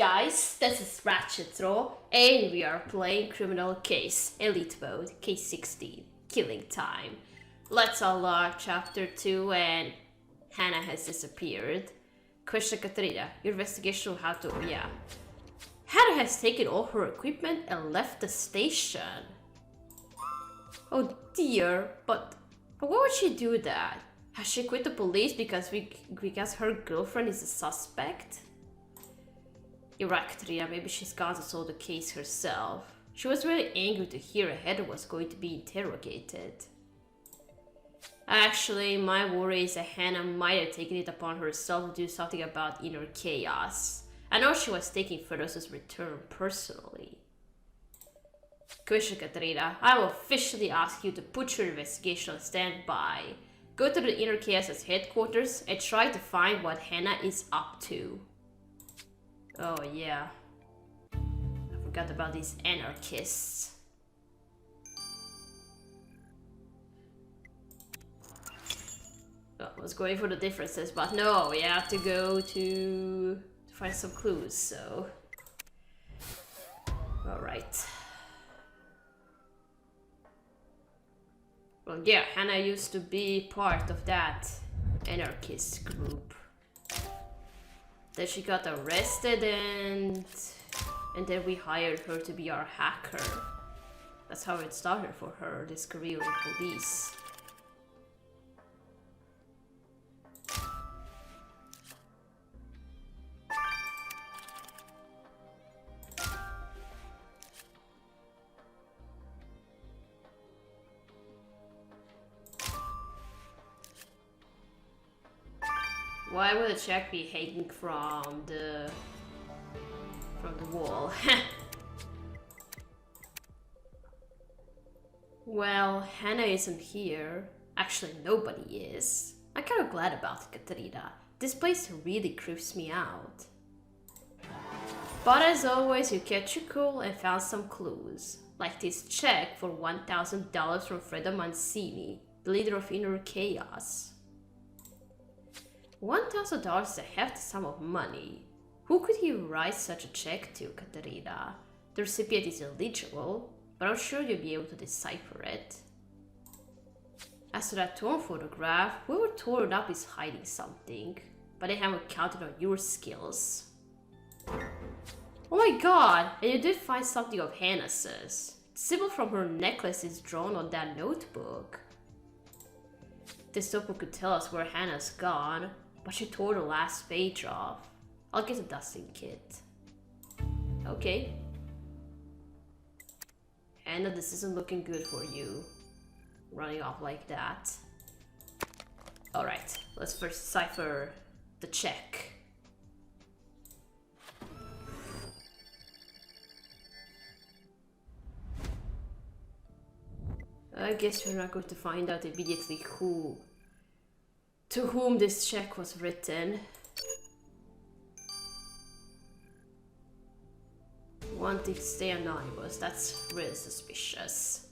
guys? This is Ratchet Throw, and we are playing Criminal Case, Elite Mode, Case 16, Killing Time. Let's unlock Chapter 2 and Hannah has disappeared. Question Katrina, your investigation will have to... Hannah has taken all her equipment and left the station. Oh dear, but why would she do that? Has she quit the police because her girlfriend is a suspect? You're right, Katrina, maybe she's gone to solve the case herself. She was really angry to hear Heather was going to be interrogated. Actually, my worry is that Hannah might have taken it upon herself to do something about inner chaos. I know she was taking Feroz's return personally. Question, Katrina, I will officially ask you to put your investigation on standby. Go to the Inner Chaos's headquarters and try to find what Hannah is up to. Oh yeah, I forgot about these anarchists. I was going for the differences, but no, we have to go to find some clues, so... Alright. Well, yeah, Hannah used to be part of that anarchist group. Then she got arrested and then we hired her to be our hacker. That's how it started for her, this career in police. Why would a check be hanging from the wall? Well, Hannah isn't here. Actually, nobody is. I'm kind of glad about it, Katrina. This place really creeps me out. But as always, you kept your cool and found some clues. Like this check for $1,000 from Fredo Mancini, the leader of Inner Chaos. $1,000 is a hefty sum of money. Who could he write such a check to, Katerina? The recipient is illegible, but I'm sure you'll be able to decipher it. As to that torn photograph, whoever tore it up is hiding something, but they haven't counted on your skills. Oh my god, and you did find something of Hannah's. The symbol from her necklace is drawn on that notebook. This notebook could tell us where Hannah's gone, but she tore the last page off. I'll get a dusting kit. Okay. Hannah, this isn't looking good for you. Running off like that. Alright, let's first decipher the check. I guess we're not going to find out immediately to whom this check was written. Wanting to stay anonymous, that's really suspicious.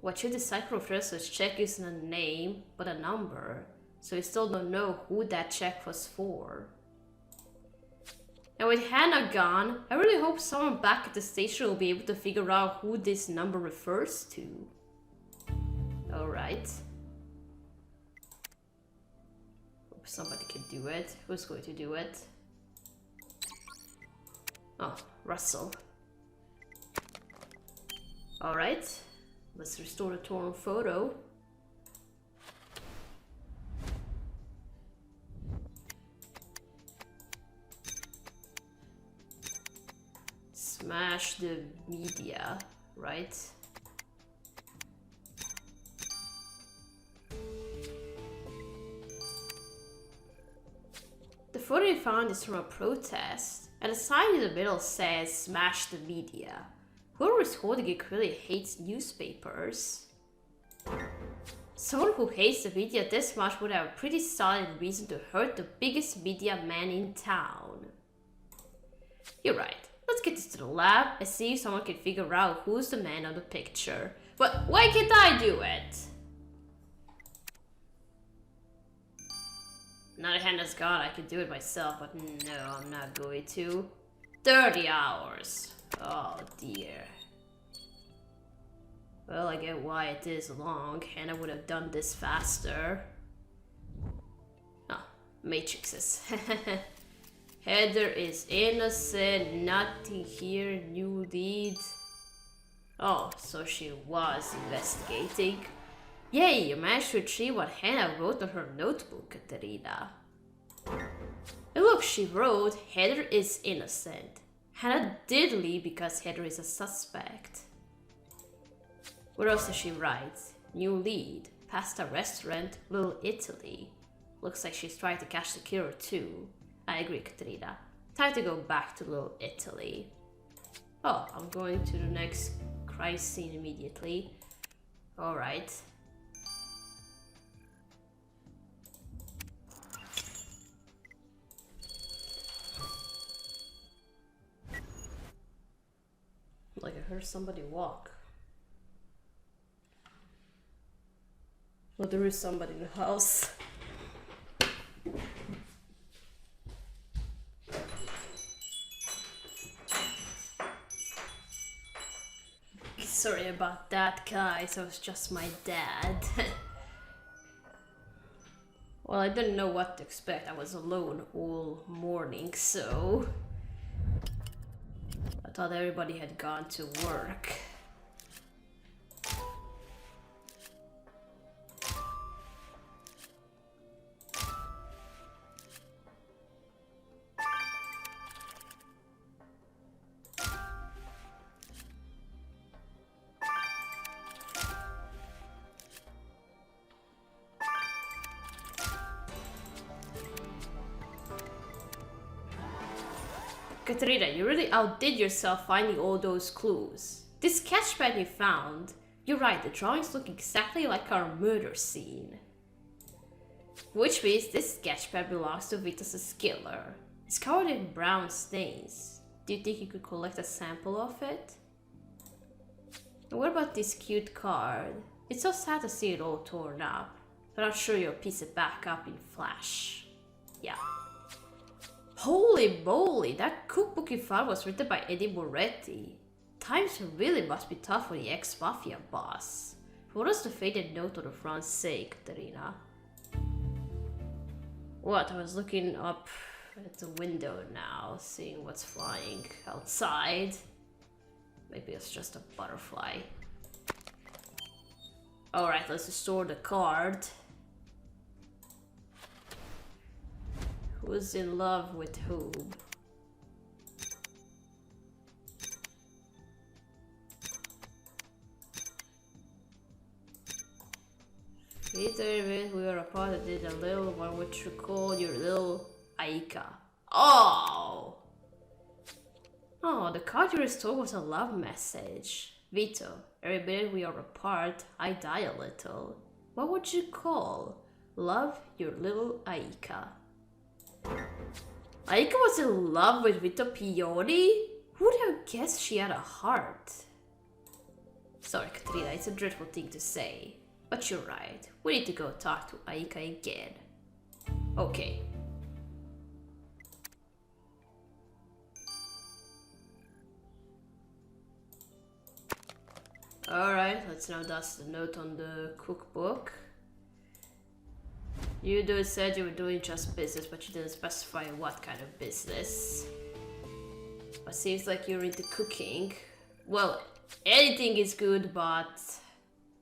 What you decipher from Fredo's check isn't a name, but a number, so we still don't know who that check was for. And with Hannah gone, I really hope someone back at the station will be able to figure out who this number refers to. Alright. Hope somebody can do it. Who's going to do it? Oh, Russell. Alright. Let's restore the torn photo. Smash the media, right? The photo you found is from a protest, and the sign in the middle says smash the media. Whoever is holding it clearly hates newspapers. Someone who hates the media this much would have a pretty solid reason to hurt the biggest media man in town. You're right. Let's get this to the lab and see if someone can figure out who's the man on the picture. But why can't I do it? Now the hand has gone, I could do it myself, but no, I'm not going to. 30 hours. Oh dear. Well, I get why it is long. Hannah would have done this faster. Oh, matrices. Heather is innocent, nothing here, new lead. Oh, so she was investigating. Yay, you managed to retrieve what Hannah wrote on her notebook, Katerina. And look, she wrote, Heather is innocent. Hannah did leave because Heather is a suspect. What else does she write? New lead, pasta restaurant, Little Italy. Looks like she's trying to catch the killer too. I agree, Katerina. Time to go back to Little Italy. Oh, I'm going to the next crime scene immediately. Alright. Like I heard somebody walk. Well, there is somebody in the house. Sorry about that, guys. It was just my dad. Well, I didn't know what to expect. I was alone all morning, so I thought everybody had gone to work. Katerina, you really outdid yourself finding all those clues. This sketchpad you found, you're right, the drawings look exactly like our murder scene. Which means this sketchpad belongs to Vitus's killer. It's covered in brown stains. Do you think you could collect a sample of it? And what about this cute card? It's so sad to see it all torn up, but I'm sure you'll piece it back up in flash. Yeah. Holy moly, that cookbook you found was written by Eddie Moretti. Times really must be tough for the ex-mafia boss. What does the faded note on the front say, Katerina? What? I was looking up at the window now, seeing what's flying outside. Maybe it's just a butterfly. Alright, let's restore the card. Who's in love with whom? Peter, we were apart, I did a little one which you call your little Aika. Oh! Oh, the card you restored was a love message. Vito, every minute we are apart, I die a little. What would you call? Love your little Aika. Aika was in love with Vito Pioni? Who would have guessed she had a heart? Sorry, Katrina, it's a dreadful thing to say. But you're right. We need to go talk to Aika again. Okay. Alright, let's now dust the note on the cookbook. You said you were doing just business, but you didn't specify what kind of business. But seems like you're into cooking. Well, anything is good, but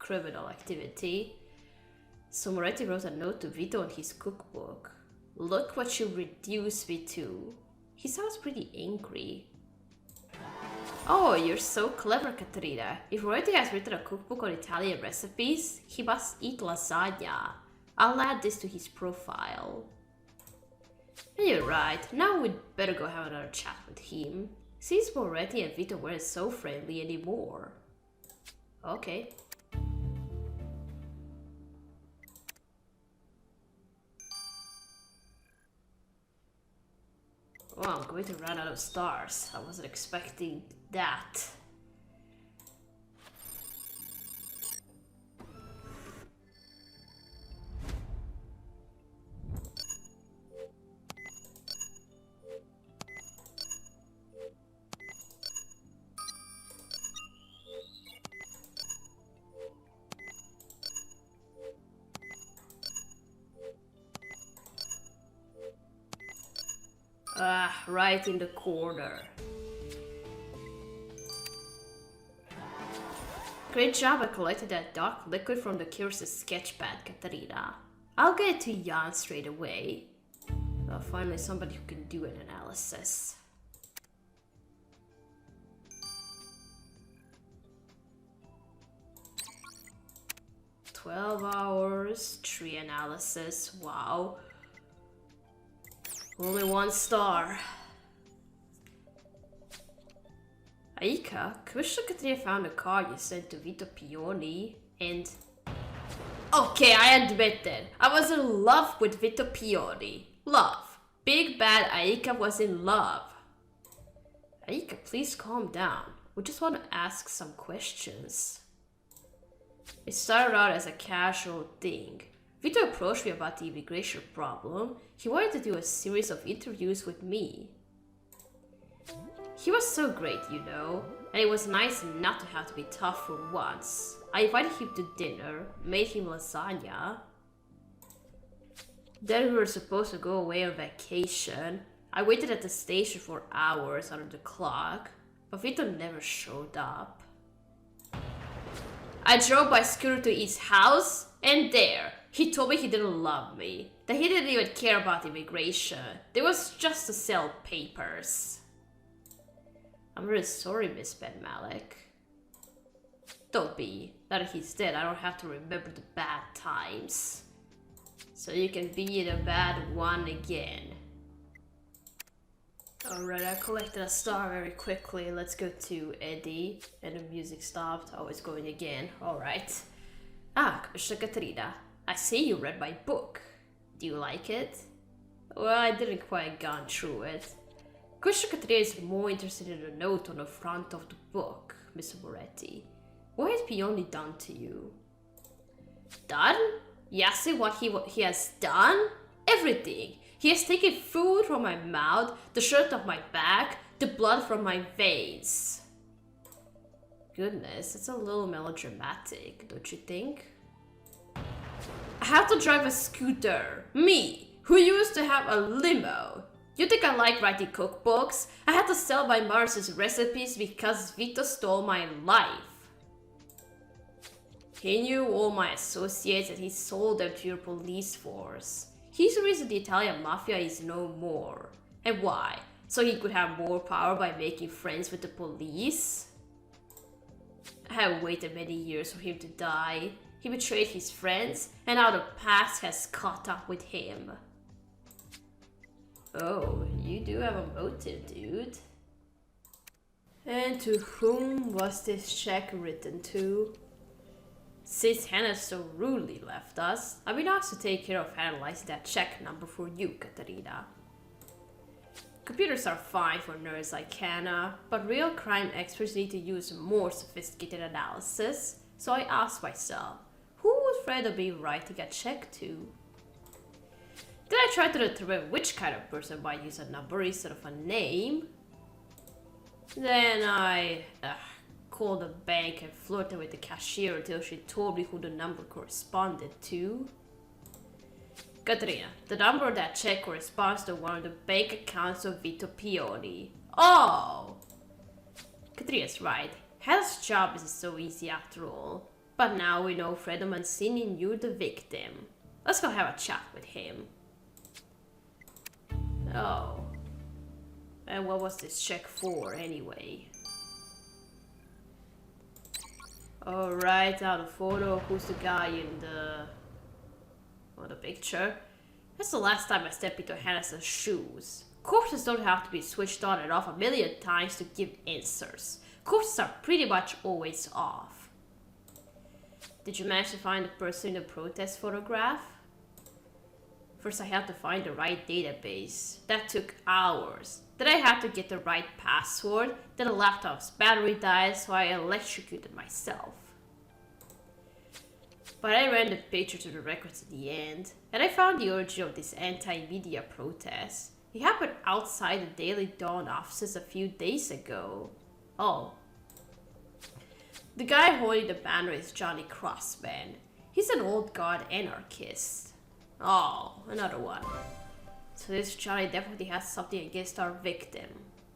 criminal activity. So Moretti wrote a note to Vito in his cookbook. Look what you reduced me to. He sounds pretty angry. Oh, you're so clever, Katrina. If Moretti has written a cookbook on Italian recipes, he must eat lasagna. I'll add this to his profile. And you're right, now we'd better go have another chat with him. Since Moretti and Vito weren't so friendly anymore. Okay. Oh, I'm going to run out of stars. I wasn't expecting that. Ah, right in the corner. Great job at collecting that dark liquid from the Curse's sketchpad, Katarina. I'll get it to Jan straight away. Well, finally somebody who can do an analysis. "12 hours, 3 analysis, wow. Only 1 star. Aika, Commissioner Katrina found a card you sent to Vito Pioni and... Okay, I admit it. I was in love with Vito Pioni. Love. Big bad Aika was in love. Aika, please calm down. We just want to ask some questions. It started out as a casual thing. Vito approached me about the immigration problem. He wanted to do a series of interviews with me. He was so great, you know, and it was nice not to have to be tough for once. I invited him to dinner, made him lasagna. Then we were supposed to go away on vacation. I waited at the station for hours under the clock, but Vito never showed up. I drove by scooter to his house, and there, he told me he didn't love me, that he didn't even care about immigration. It was just to sell papers. I'm really sorry, Miss Ben Malik. Don't be. Now that he's dead, I don't have to remember the bad times. So you can be the bad one again. Alright, I collected a star very quickly. Let's go to Eddie. And the music stopped. Oh, it's going again. Alright. Ah, Commissioner Katrina. I see you read my book. Do you like it? Well, I didn't quite gone through it. Commissioner Katrina is more interested in the note on the front of the book, Mr. Moretti. What has Pioni done to you? Done? You asked him what he has done? Everything. He has taken food from my mouth, the shirt off my back, the blood from my veins. Goodness, it's a little melodramatic, don't you think? I have to drive a scooter. Me, who used to have a limo. You think I like writing cookbooks? I had to sell my mother's recipes because Vito stole my life. He knew all my associates and he sold them to your police force. He's the reason the Italian mafia is no more. And why? So he could have more power by making friends with the police? I have waited many years for him to die. He betrayed his friends, and now the past has caught up with him. Oh, you do have a motive, dude. And to whom was this check written to? Since Hannah so rudely left us, I've been asked to take care of analyzing that check number for you, Katarina. Computers are fine for nerds like Hannah, but real crime experts need to use more sophisticated analysis, so I asked myself, who would Fredo be writing a check to? Then I tried to determine which kind of person might use a number instead of a name. Then I called the bank and flirted with the cashier until she told me who the number corresponded to. Katrina, the number of that check corresponds to one of the bank accounts of Vito Pioni. Oh! Katrina's right. Hell's job isn't so easy after all. But now we know Fredo Mancini knew the victim. Let's go have a chat with him. Oh. And what was this check for, anyway? Alright, now the photo. Who's the guy in the picture? That's the last time I stepped into Hannah's shoes. Corpses don't have to be switched on and off a million times to give answers. Corpses are pretty much always off. Did you manage to find the person in the protest photograph? First I had to find the right database. That took hours. Then I had to get the right password. Then the laptop's battery died, so I electrocuted myself. But I ran the picture to the records at the end, and I found the origin of this anti-media protest. It happened outside the Daily Dawn offices a few days ago. Oh. The guy holding the banner is Johnny Crossman. He's an old guard anarchist. Oh, another one. So this Johnny definitely has something against our victim.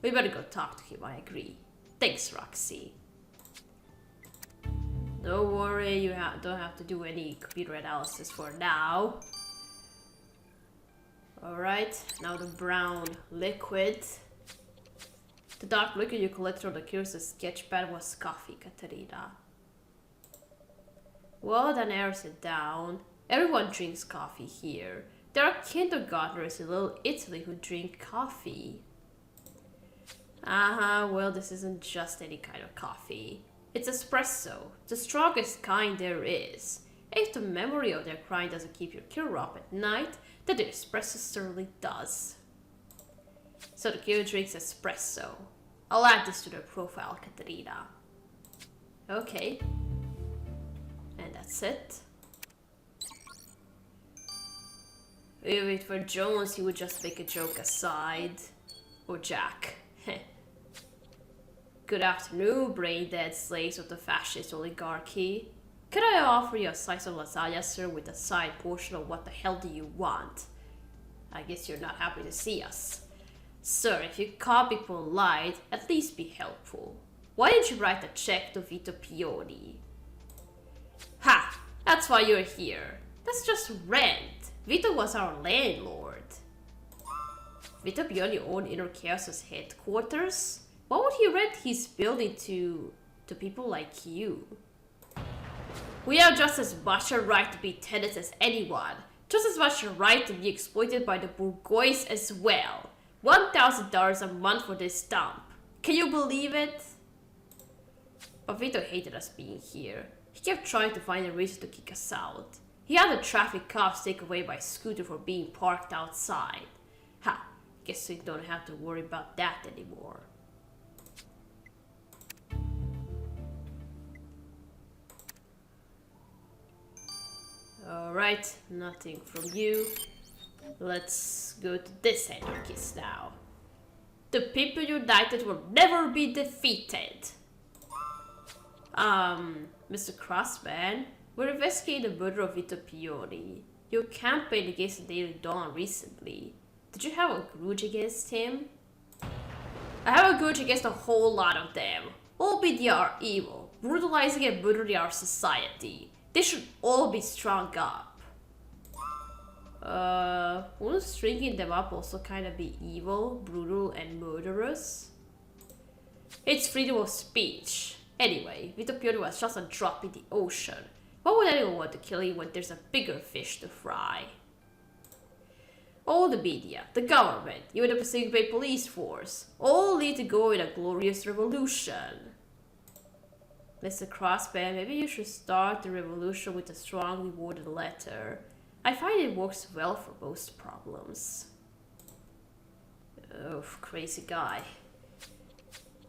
We better go talk to him, I agree. Thanks, Roxy. Don't worry, you don't have to do any computer analysis for now. Alright, now the brown liquid. The dark liquid you collected from the Curious sketchpad was coffee, Katerina. Well, then narrows it down. Everyone drinks coffee here. There are kindergartners in Little Italy who drink coffee. Well, this isn't just any kind of coffee. It's espresso, the strongest kind there is. If the memory of their crying doesn't keep your killer up at night, then the espresso certainly does. So the killer drinks espresso. I'll add this to their profile, Katerina. Okay. And that's it. If it were Jones, he would just make a joke aside. Or Jack. Good afternoon, brain-dead slaves of the fascist oligarchy. Could I offer you a slice of lasagna, sir, with a side portion of what the hell do you want? I guess you're not happy to see us. Sir, if you can't be polite, at least be helpful. Why didn't you write a check to Vito Pioni? Ha! That's why you're here. That's just rent. Vito was our landlord. Vito Pioni owned Inner Chaos's headquarters? Why would he rent his building to people like you? We have just as much a right to be tenants as anyone. Just as much a right to be exploited by the bourgeois as well. $1,000 a month for this dump. Can you believe it? But Vito hated us being here. He kept trying to find a reason to kick us out. He had the traffic cops take away my scooter for being parked outside. Ha, guess we don't have to worry about that anymore. Alright, nothing from you. Let's go to this anarchist now. The people united will never be defeated. Mr. Crossman, we're investigating the murder of Vito Pioni. You campaigned against the Daily Dawn recently. Did you have a grudge against him? I have a grudge against a whole lot of them. All they are evil, brutalizing and murdering our society. They should all be strung up. Wouldn't stringing them up also kind of be evil, brutal, and murderous? It's freedom of speech. Anyway, Vito Pioni was just a drop in the ocean. Why would anyone want to kill him when there's a bigger fish to fry? All the media, the government, even the Pacific Bay Police Force, all need to go in a glorious revolution. Mr. Crossman, maybe you should start the revolution with a strongly worded letter. I find it works well for most problems. Oh, crazy guy.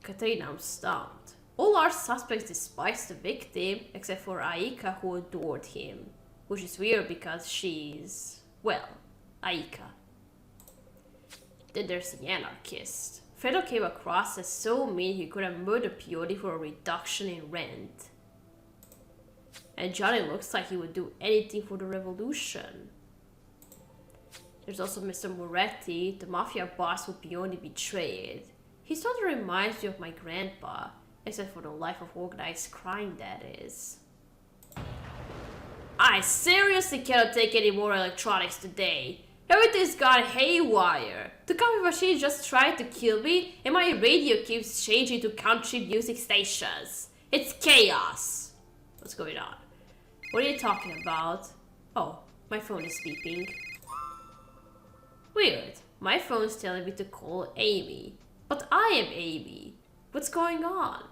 Katerina, I'm stumped. All our suspects despise the victim, except for Aika, who adored him. Which is weird because she's, well, Aika. Then there's the anarchist. Fredo came across as so mean he could have murdered Pioni for a reduction in rent. And Johnny looks like he would do anything for the revolution. There's also Mr. Moretti, the mafia boss who Pioni betrayed. He sort of reminds me of my grandpa, except for the life of organized crime, that is. I seriously cannot take any more electronics today. Everything's gone haywire. The coffee machine just tried to kill me, and my radio keeps changing to country music stations. It's chaos. What's going on? What are you talking about? Oh, my phone is beeping. Weird. My phone's telling me to call Amy. But I am Amy. What's going on?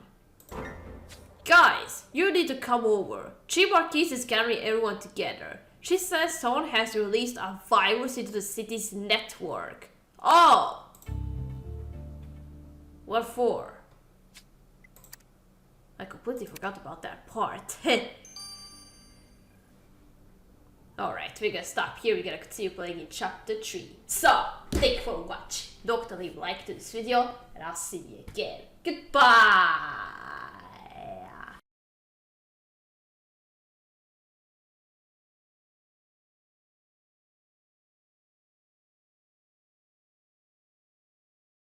Guys, you need to come over. Chief Marquise is gathering everyone together. She says someone has released a virus into the city's network. Oh! What for? I completely forgot about that part. Alright, we're gonna stop here. We're gonna continue playing in chapter 3. So, thank you for watching. Don't forget to leave a like to this video, and I'll see you again. Goodbye!